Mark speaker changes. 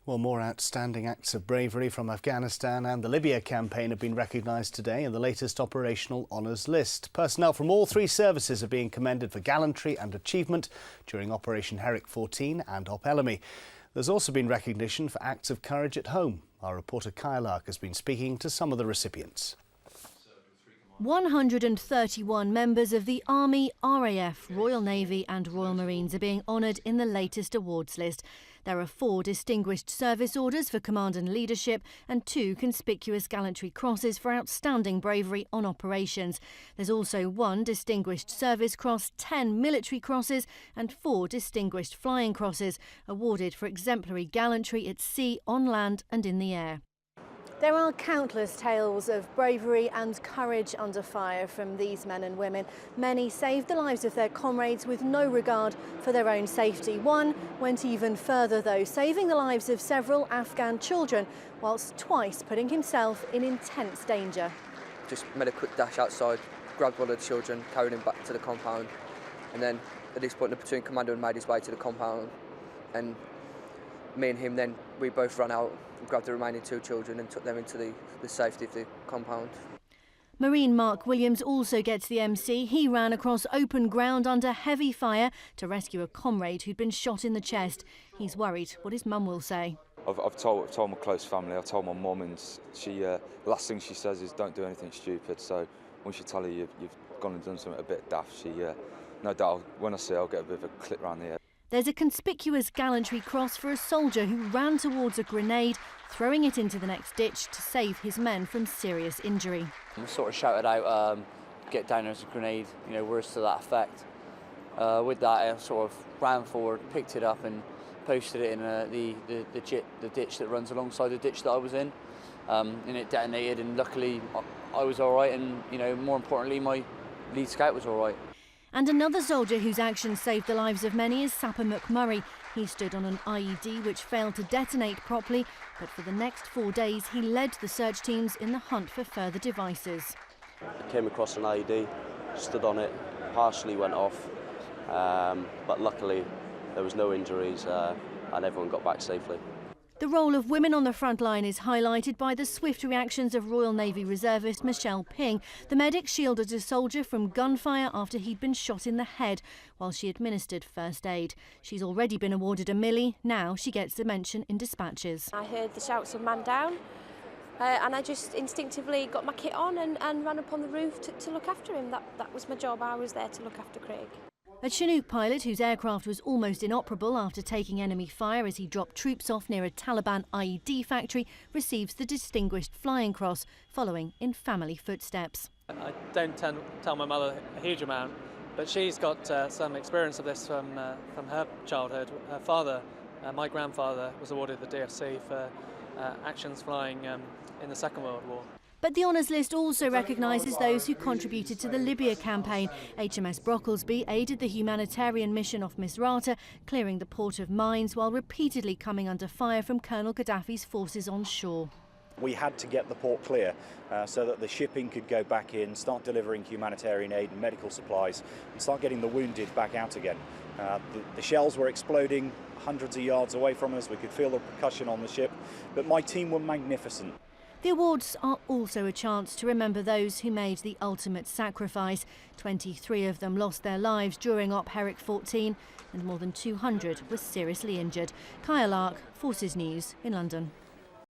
Speaker 1: Well, more outstanding acts of bravery from Afghanistan and the Libya campaign have been recognised today in the latest operational honours list. Personnel from all three services are being commended for gallantry and achievement during Operation Herrick 14 and Op Ellamy. There's also been recognition for acts of courage at home. Our reporter Kyle Lark has been speaking to some of the recipients.
Speaker 2: 131 members of the Army, RAF, Royal Navy and Royal Marines are being honoured in the latest awards list. There are 4 Distinguished Service Orders for command and leadership and 2 Conspicuous Gallantry Crosses for outstanding bravery on operations. There's also 1 Distinguished Service Cross, 10 Military Crosses and 4 Distinguished Flying Crosses, awarded for exemplary gallantry at sea, on land and in the air. There are countless tales of bravery and courage under fire from these men and women. Many saved the lives of their comrades with no regard for their own safety. One went even further though, saving the lives of several Afghan children, whilst twice putting himself in intense danger.
Speaker 3: Just made a quick dash outside, grabbed one of the children, carried him back to the compound, and then at this point the platoon commander had made his way to the compound, and me and him then, we both ran out and grabbed the remaining 2 children and took them into the safety of the compound.
Speaker 2: Marine Mark Williams also gets the MC. He ran across open ground under heavy fire to rescue a comrade who'd been shot in the chest. He's worried what his mum will say.
Speaker 4: I've told my close family, I've told my mum, and she, the last thing she says is don't do anything stupid. So when she tells you you've gone and done something a bit daft, she, no doubt, when I see her, I'll get a bit of a clip round the head.
Speaker 2: There's a Conspicuous Gallantry Cross for a soldier who ran towards a grenade, throwing it into the next ditch to save his men from serious injury.
Speaker 5: We sort of shouted out, get down, there's a grenade, words to that effect. With that, I sort of ran forward, picked it up and posted it in the ditch that runs alongside the ditch that I was in. And it detonated, and luckily I was all right, and more importantly, my lead scout was all right.
Speaker 2: And another soldier whose actions saved the lives of many is Sapper McMurray. He stood on an IED which failed to detonate properly, but for the next 4 days he led the search teams in the hunt for further devices.
Speaker 6: I came across an IED, stood on it, partially went off, but luckily there was no injuries and everyone got back safely.
Speaker 2: The role of women on the front line is highlighted by the swift reactions of Royal Navy reservist Michelle Ping. The medic shielded a soldier from gunfire after he'd been shot in the head while she administered first aid. She's already been awarded a Millie. Now she gets a mention in dispatches.
Speaker 7: I heard the shouts of man down and I just instinctively got my kit on and ran up on the roof to look after him. That was my job. I was there to look after Craig.
Speaker 2: A Chinook pilot whose aircraft was almost inoperable after taking enemy fire as he dropped troops off near a Taliban IED factory receives the Distinguished Flying Cross, following in family footsteps.
Speaker 8: I don't tell my mother a huge amount, but she's got some experience of this from her childhood. Her father, my grandfather, was awarded the DFC for actions flying in the Second World War.
Speaker 2: But the honours list also recognises those who contributed to the Libya campaign. HMS Brocklesby aided the humanitarian mission off Misrata, clearing the port of mines while repeatedly coming under fire from Colonel Gaddafi's forces on shore.
Speaker 9: We had to get the port clear so that the shipping could go back in, start delivering humanitarian aid and medical supplies, and start getting the wounded back out again. The shells were exploding hundreds of yards away from us. We could feel the percussion on the ship, but my team were magnificent.
Speaker 2: The awards are also a chance to remember those who made the ultimate sacrifice. 23 of them lost their lives during Op Herrick 14 and more than 200 were seriously injured. Kyle Lark, Forces News in London.